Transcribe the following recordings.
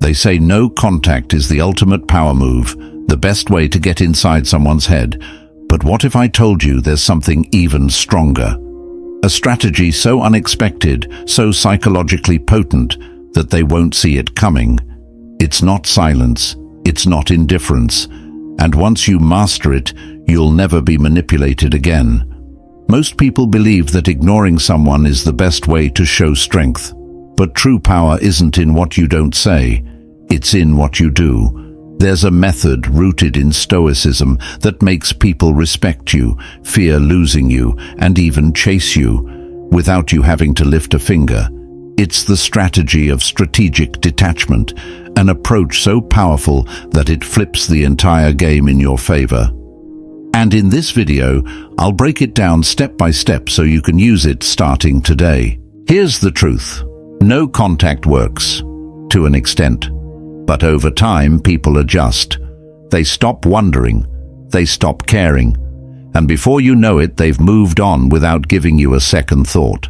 They say no contact is the ultimate power move, the best way to get inside someone's head. But what if I told you there's something even stronger? A strategy so unexpected, so psychologically potent, that they won't see it coming. It's not silence, it's not indifference, and once you master it, you'll never be manipulated again. Most people believe that ignoring someone is the best way to show strength. But true power isn't in what you don't say, it's in what you do. There's a method rooted in Stoicism that makes people respect you, fear losing you, and even chase you, without you having to lift a finger. It's the strategy of strategic detachment, an approach so powerful that it flips the entire game in your favor. And in this video, I'll break it down step by step so you can use it starting today. Here's the truth. No contact works, to an extent. But over time, people adjust. They stop wondering. They stop caring. And before you know it, they've moved on without giving you a second thought.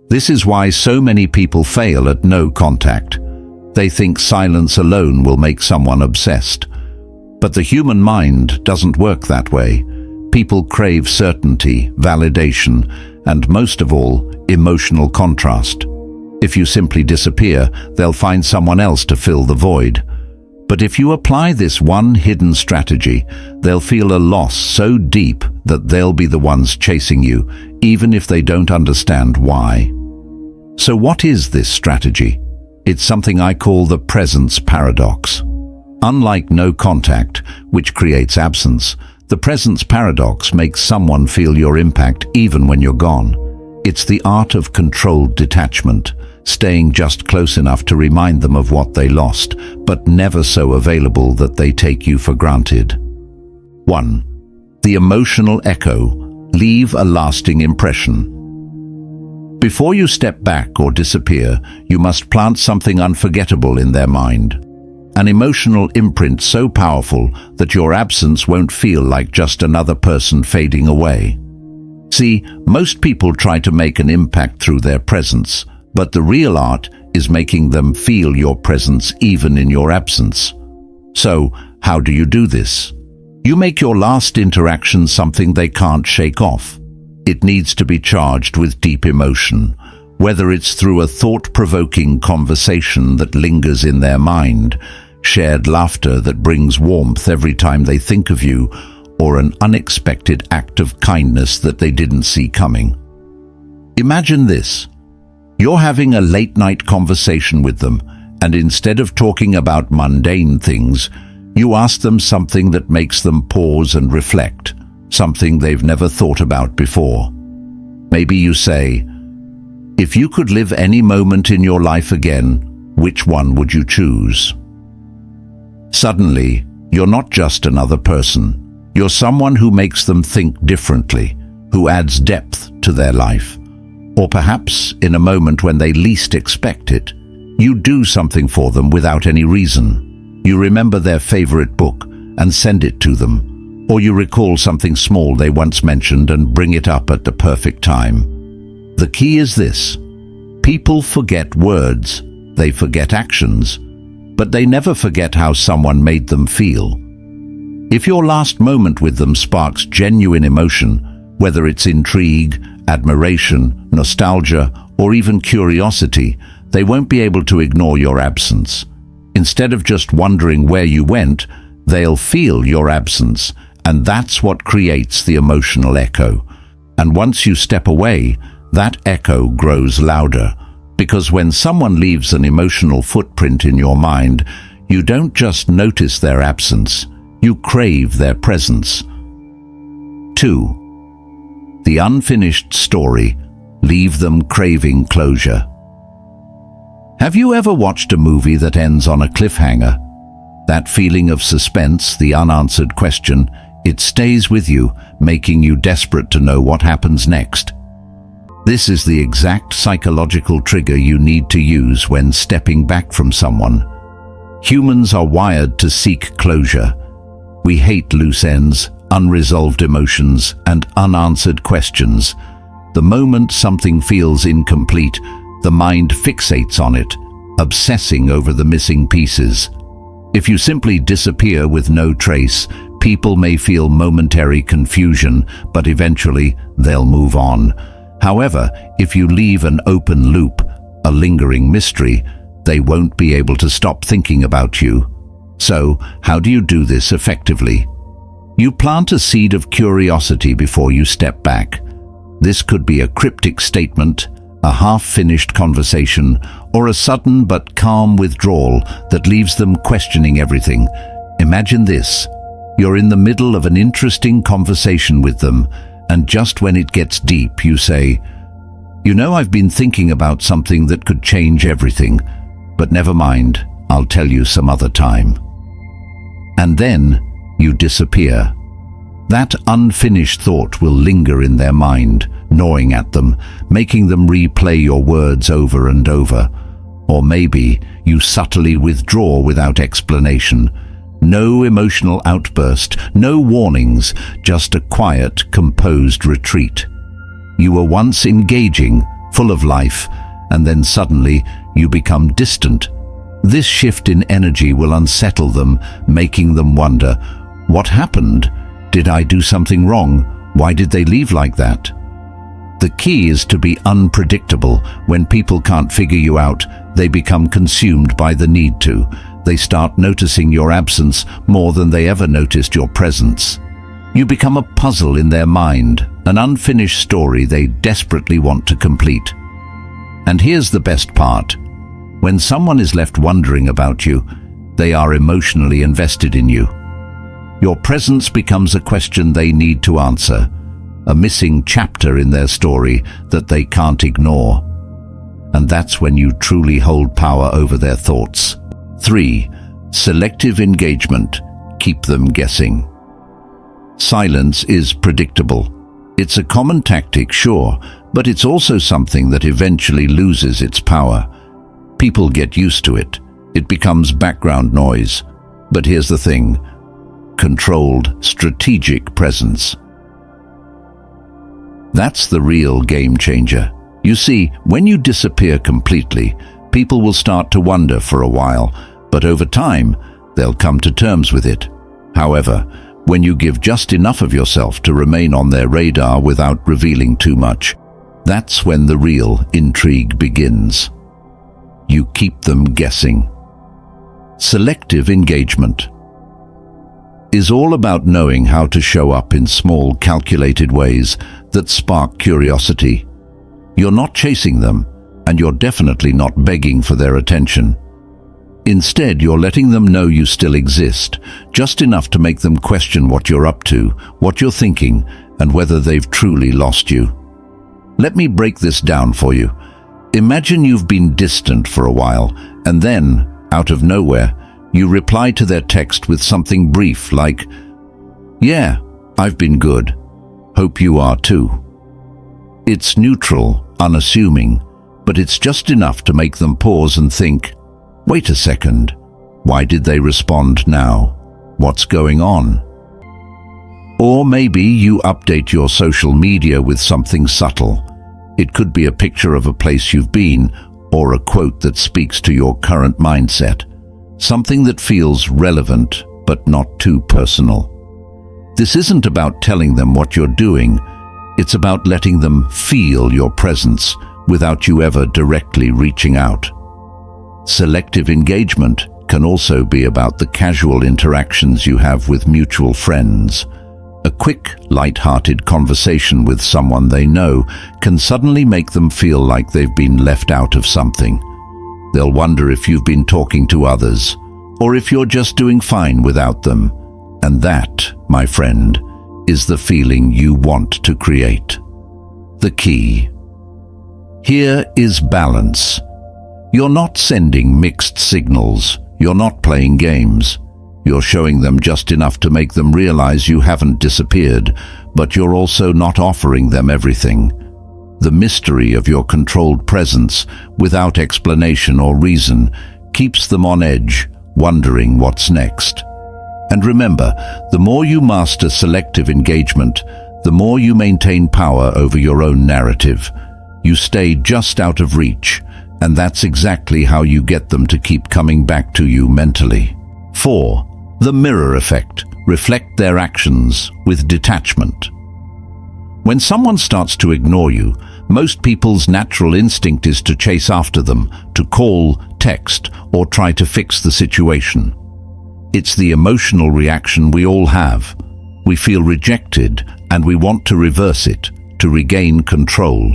This is why so many people fail at no contact. They think silence alone will make someone obsessed. But the human mind doesn't work that way. People crave certainty, validation, and most of all, emotional contrast. If you simply disappear, they'll find someone else to fill the void. But if you apply this one hidden strategy, they'll feel a loss so deep that they'll be the ones chasing you, even if they don't understand why. So what is this strategy? It's something I call the presence paradox. Unlike no contact, which creates absence, the presence paradox makes someone feel your impact even when you're gone. It's the art of controlled detachment, staying just close enough to remind them of what they lost, but never so available that they take you for granted. 1. The emotional echo. Leave a lasting impression. Before you step back or disappear, you must plant something unforgettable in their mind. An emotional imprint so powerful that your absence won't feel like just another person fading away. See, most people try to make an impact through their presence, but the real art is making them feel your presence even in your absence. So, how do you do this? You make your last interaction something they can't shake off. It needs to be charged with deep emotion, whether it's through a thought-provoking conversation that lingers in their mind, shared laughter that brings warmth every time they think of you, or an unexpected act of kindness that they didn't see coming. Imagine this. You're having a late-night conversation with them, and instead of talking about mundane things, you ask them something that makes them pause and reflect, something they've never thought about before. Maybe you say, "If you could live any moment in your life again, which one would you choose?" Suddenly, you're not just another person. You're someone who makes them think differently, who adds depth to their life. Or perhaps, in a moment when they least expect it, you do something for them without any reason. You remember their favorite book and send it to them, or you recall something small they once mentioned and bring it up at the perfect time. The key is this. People forget words, they forget actions, but they never forget how someone made them feel. If your last moment with them sparks genuine emotion, whether it's intrigue, admiration, nostalgia, or even curiosity, they won't be able to ignore your absence. Instead of just wondering where you went, they'll feel your absence, and that's what creates the emotional echo. And once you step away, that echo grows louder, because when someone leaves an emotional footprint in your mind, you don't just notice their absence, you crave their presence. 2. The unfinished story. Leave them craving closure. Have you ever watched a movie that ends on a cliffhanger? That feeling of suspense, the unanswered question, it stays with you, making you desperate to know what happens next. This is the exact psychological trigger you need to use when stepping back from someone. Humans are wired to seek closure. We hate loose ends, unresolved emotions, and unanswered questions. The moment something feels incomplete, the mind fixates on it, obsessing over the missing pieces. If you simply disappear with no trace, people may feel momentary confusion, but eventually they'll move on. However, if you leave an open loop, a lingering mystery, they won't be able to stop thinking about you. So, how do you do this effectively? You plant a seed of curiosity before you step back. This could be a cryptic statement, a half-finished conversation, or a sudden but calm withdrawal that leaves them questioning everything. Imagine this. You're in the middle of an interesting conversation with them, and just when it gets deep, you say, "You know, I've been thinking about something that could change everything, but never mind, I'll tell you some other time." And then you disappear. That unfinished thought will linger in their mind, gnawing at them, making them replay your words over and over. Or maybe you subtly withdraw without explanation. No emotional outburst, no warnings, just a quiet, composed retreat. You were once engaging, full of life, and then suddenly you become distant. This shift in energy will unsettle them, making them wonder, what happened? Did I do something wrong? Why did they leave like that? The key is to be unpredictable. When people can't figure you out, they become consumed by the need to. They start noticing your absence more than they ever noticed your presence. You become a puzzle in their mind, an unfinished story they desperately want to complete. And here's the best part. When someone is left wondering about you, they are emotionally invested in you. Your presence becomes a question they need to answer, a missing chapter in their story that they can't ignore. And that's when you truly hold power over their thoughts. 3. Selective engagement. Keep them guessing. Silence is predictable. It's a common tactic, sure, but it's also something that eventually loses its power. People get used to it. It becomes background noise. But here's the thing. Controlled, strategic presence. That's the real game changer. You see, when you disappear completely, people will start to wonder for a while, but over time, they'll come to terms with it. However, when you give just enough of yourself to remain on their radar without revealing too much, that's when the real intrigue begins. You keep them guessing. Selective engagement is all about knowing how to show up in small, calculated ways that spark curiosity. You're not chasing them, and you're definitely not begging for their attention. Instead, you're letting them know you still exist, just enough to make them question what you're up to, what you're thinking, and whether they've truly lost you. Let me break this down for you. Imagine you've been distant for a while, and then, out of nowhere, you reply to their text with something brief like, "Yeah, I've been good. Hope you are too." It's neutral, unassuming, but it's just enough to make them pause and think, wait a second, why did they respond now? What's going on? Or maybe you update your social media with something subtle. It could be a picture of a place you've been, or a quote that speaks to your current mindset. Something that feels relevant, but not too personal. This isn't about telling them what you're doing. It's about letting them feel your presence without you ever directly reaching out. Selective engagement can also be about the casual interactions you have with mutual friends. A quick, light-hearted conversation with someone they know can suddenly make them feel like they've been left out of something. They'll wonder if you've been talking to others, or if you're just doing fine without them. And that, my friend, is the feeling you want to create. The key. Here is balance. You're not sending mixed signals. You're not playing games. You're showing them just enough to make them realize you haven't disappeared, but you're also not offering them everything. The mystery of your controlled presence, without explanation or reason, keeps them on edge, wondering what's next. And remember, the more you master selective engagement, the more you maintain power over your own narrative. You stay just out of reach, And that's exactly how you get them to keep coming back to you mentally. 4. The mirror effect. Reflect their actions with detachment. When someone starts to ignore you, most people's natural instinct is to chase after them, to call, text, or try to fix the situation. It's the emotional reaction we all have. We feel rejected and we want to reverse it, to regain control.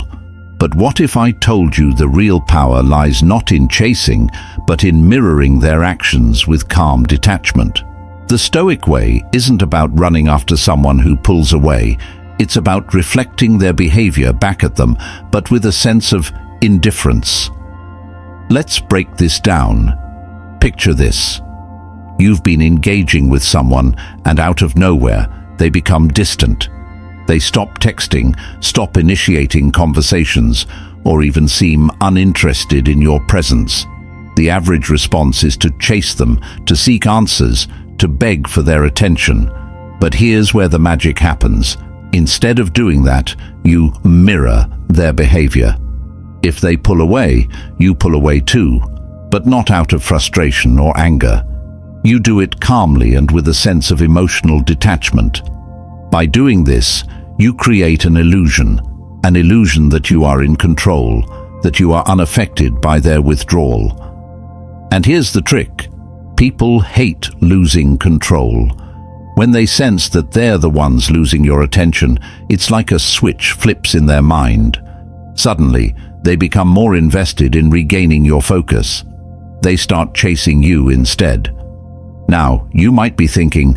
But what if I told you the real power lies not in chasing, but in mirroring their actions with calm detachment? The Stoic way isn't about running after someone who pulls away. It's about reflecting their behavior back at them, but with a sense of indifference. Let's break this down. Picture this. You've been engaging with someone, and out of nowhere, they become distant. They stop texting, stop initiating conversations, or even seem uninterested in your presence. The average response is to chase them, to seek answers, to beg for their attention. But here's where the magic happens. Instead of doing that, you mirror their behavior. If they pull away, you pull away too, but not out of frustration or anger. You do it calmly and with a sense of emotional detachment. By doing this, you create an illusion that you are in control, that you are unaffected by their withdrawal. And here's the trick. People hate losing control. When they sense that they're the ones losing your attention, it's like a switch flips in their mind. Suddenly, they become more invested in regaining your focus. They start chasing you instead. Now, you might be thinking,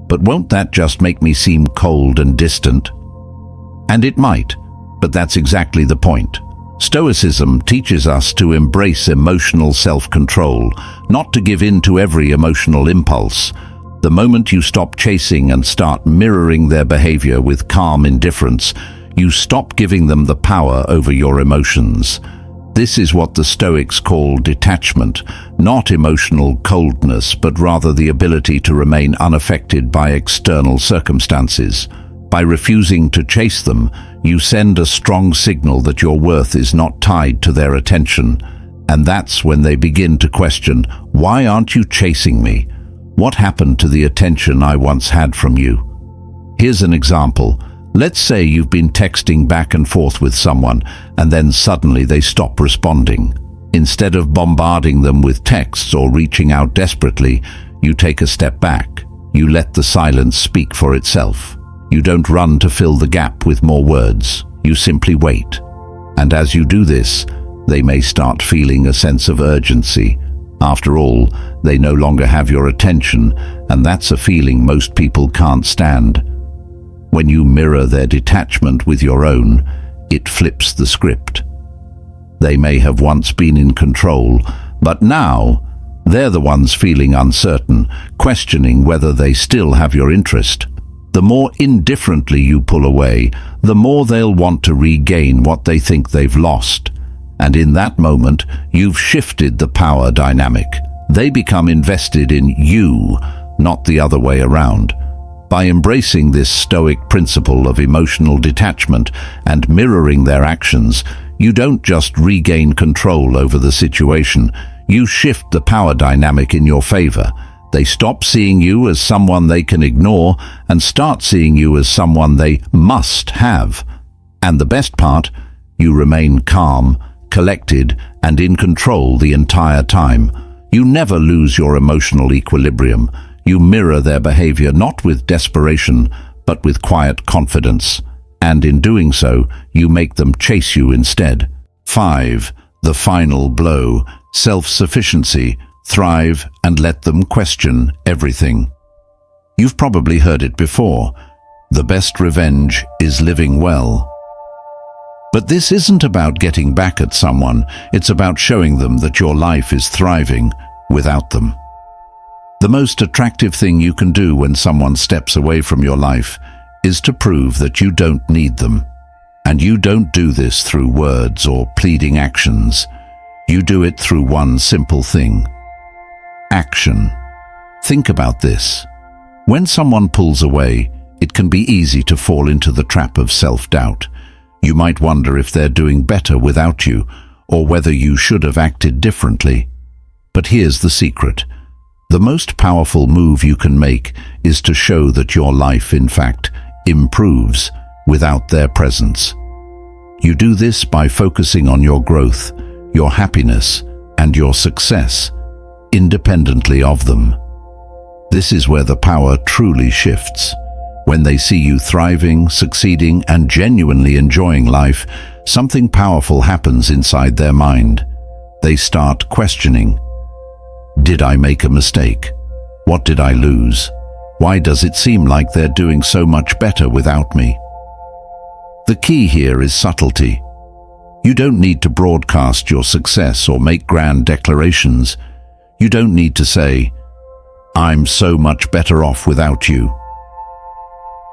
but won't that just make me seem cold and distant? And it might, but that's exactly the point. Stoicism teaches us to embrace emotional self-control, not to give in to every emotional impulse. The moment you stop chasing and start mirroring their behavior with calm indifference, you stop giving them the power over your emotions. This is what the Stoics call detachment, not emotional coldness, but rather the ability to remain unaffected by external circumstances. By refusing to chase them, you send a strong signal that your worth is not tied to their attention. And that's when they begin to question, why aren't you chasing me? What happened to the attention I once had from you? Here's an example. Let's say you've been texting back and forth with someone, and then suddenly they stop responding. Instead of bombarding them with texts or reaching out desperately, you take a step back. You let the silence speak for itself. You don't run to fill the gap with more words. You simply wait. And as you do this, they may start feeling a sense of urgency. After all, they no longer have your attention, and that's a feeling most people can't stand. When you mirror their detachment with your own, it flips the script. They may have once been in control, but now they're the ones feeling uncertain, questioning whether they still have your interest. The more indifferently you pull away, the more they'll want to regain what they think they've lost. And in that moment, you've shifted the power dynamic. They become invested in you, not the other way around. By embracing this Stoic principle of emotional detachment and mirroring their actions, you don't just regain control over the situation, you shift the power dynamic in your favor. They stop seeing you as someone they can ignore and start seeing you as someone they must have. And the best part, you remain calm, collected, and in control the entire time. You never lose your emotional equilibrium. You mirror their behavior not with desperation, but with quiet confidence. And in doing so, you make them chase you instead. 5. The final blow. Self-sufficiency. Thrive and let them question everything. You've probably heard it before. The best revenge is living well. But this isn't about getting back at someone. It's about showing them that your life is thriving without them. The most attractive thing you can do when someone steps away from your life is to prove that you don't need them. And you don't do this through words or pleading actions. You do it through one simple thing: action. Think about this. When someone pulls away, it can be easy to fall into the trap of self-doubt. You might wonder if they're doing better without you, or whether you should have acted differently. But here's the secret. The most powerful move you can make is to show that your life, in fact, improves without their presence. You do this by focusing on your growth, your happiness, and your success, independently of them. This is where the power truly shifts. When they see you thriving, succeeding, and genuinely enjoying life, something powerful happens inside their mind. They start questioning. Did I make a mistake? What did I lose? Why does it seem like they're doing so much better without me? The key here is subtlety. You don't need to broadcast your success or make grand declarations. You don't need to say, "I'm so much better off without you,"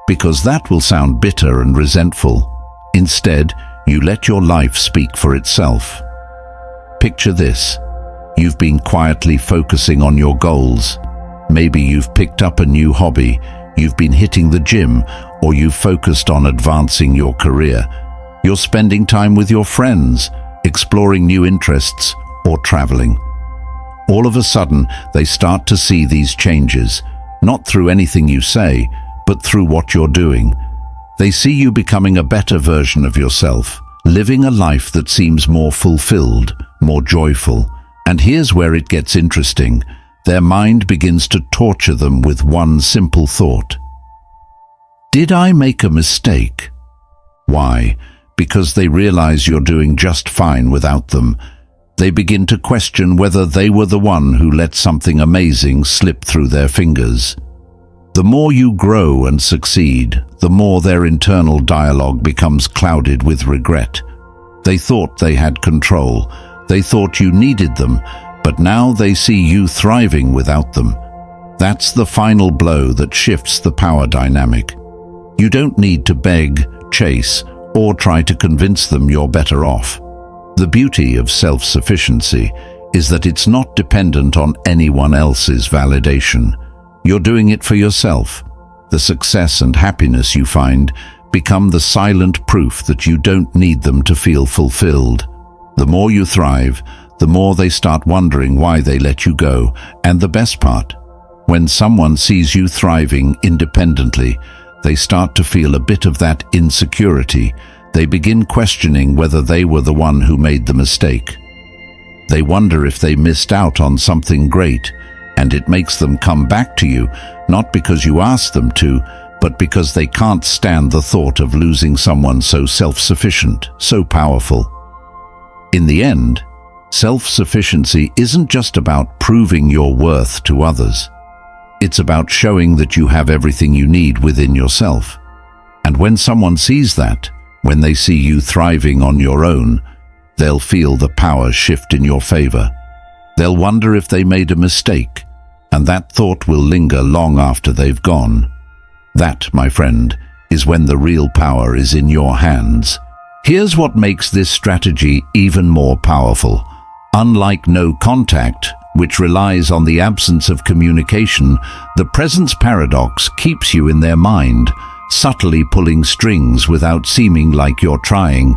because that will sound bitter and resentful. Instead, you let your life speak for itself. Picture this. You've been quietly focusing on your goals. Maybe you've picked up a new hobby, you've been hitting the gym, or you've focused on advancing your career. You're spending time with your friends, exploring new interests, or traveling. All of a sudden, they start to see these changes, not through anything you say, but through what you're doing. They see you becoming a better version of yourself, living a life that seems more fulfilled, more joyful. And here's where it gets interesting. Their mind begins to torture them with one simple thought. Did I make a mistake? Why? Because they realize you're doing just fine without them. They begin to question whether they were the one who let something amazing slip through their fingers. The more you grow and succeed, the more their internal dialogue becomes clouded with regret. They thought they had control. They thought you needed them, but now they see you thriving without them. That's the final blow that shifts the power dynamic. You don't need to beg, chase, or try to convince them you're better off. The beauty of self-sufficiency is that it's not dependent on anyone else's validation. You're doing it for yourself. The success and happiness you find become the silent proof that you don't need them to feel fulfilled. The more you thrive, the more they start wondering why they let you go. And the best part, when someone sees you thriving independently, they start to feel a bit of that insecurity. They begin questioning whether they were the one who made the mistake. They wonder if they missed out on something great, and it makes them come back to you, not because you asked them to, but because they can't stand the thought of losing someone so self-sufficient, so powerful. In the end, self-sufficiency isn't just about proving your worth to others. It's about showing that you have everything you need within yourself. And when someone sees that, when they see you thriving on your own, they'll feel the power shift in your favor. They'll wonder if they made a mistake, and that thought will linger long after they've gone. That, my friend, is when the real power is in your hands. Here's what makes this strategy even more powerful. Unlike no contact, which relies on the absence of communication, the presence paradox keeps you in their mind, subtly pulling strings without seeming like you're trying.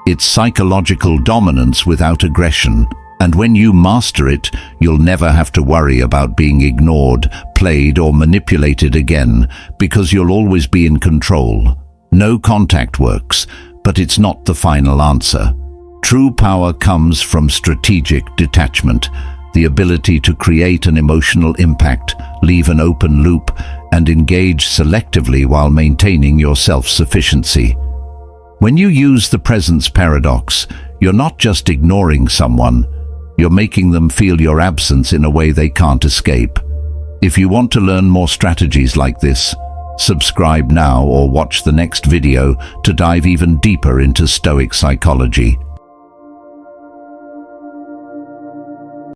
It's psychological dominance without aggression, and when you master it, you'll never have to worry about being ignored, played, or manipulated again, because you'll always be in control. No contact works, but it's not the final answer. True power comes from strategic detachment, the ability to create an emotional impact, leave an open loop, and engage selectively while maintaining your self-sufficiency. When you use the presence paradox, you're not just ignoring someone, you're making them feel your absence in a way they can't escape. If you want to learn more strategies like this, subscribe now or watch the next video to dive even deeper into Stoic psychology.